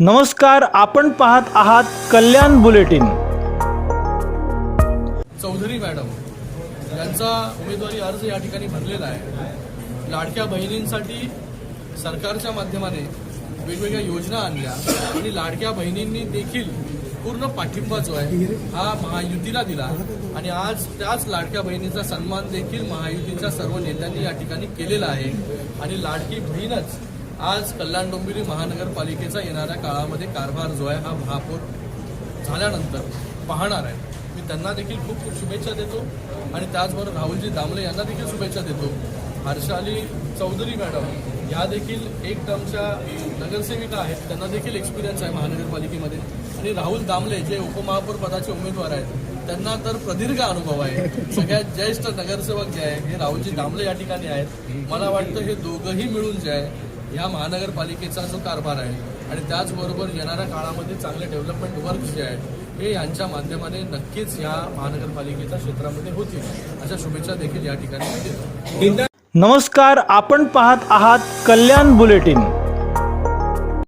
नमस्कार, आपण पाहत आहात कल्याण बुलेटिन। चौधरी मॅडम यांचा उमेदवारी अर्ज या ठिकाणी भरलेला आहे। लाडक्या बहिणींसाठी सरकारच्या माध्यमाने वेगवेगळ्या योजना आणल्या आणि लाडक्या बहिणींनी देखील पूर्ण पाठिंबा जो आहे हा महायुतीला दिला आणि आज त्याच लाडक्या बहिणीचा सन्मान देखील महायुतीच्या सर्व नेत्यांनी या ठिकाणी केलेला आहे आणि लाडकी बहीणच आज कल्याण डोंबिवली महानगरपालिकेचा येणाऱ्या काळामध्ये कारभार जो आहे हा महापौर झाल्यानंतर पाहणार आहे। मी त्यांना देखील खूप खूप शुभेच्छा देतो आणि त्याचबरोबर राहुलजी दामले यांना देखील शुभेच्छा देतो। हर्षाली चौधरी मॅडम या देखील एक टर्मच्या नगरसेविका आहेत, त्यांना देखील एक्सपिरियन्स आहे महानगरपालिकेमध्ये आणि राहुल दामले जे उपमहापौर पदाचे उमेदवार आहेत त्यांना तर प्रदीर्घ अनुभव आहे। सगळ्यात ज्येष्ठ नगरसेवक जे आहे हे राहुलजी दामले या ठिकाणी आहेत। मला वाटतं हे दोघंही मिळून जे आहे या महानगरपालिकेचा जो कारभार आहे आणि त्याचबरोबर येणाऱ्या काळामध्ये चांगले डेव्हलपमेंट वर्क जे आहेत हे यांच्या माध्यमाने नक्कीच या महानगरपालिकेच्या क्षेत्रामध्ये होतील अशा शुभेच्छा देखील या ठिकाणी देतो। नमस्कार, आपण पाहत आहात कल्याण बुलेटिन।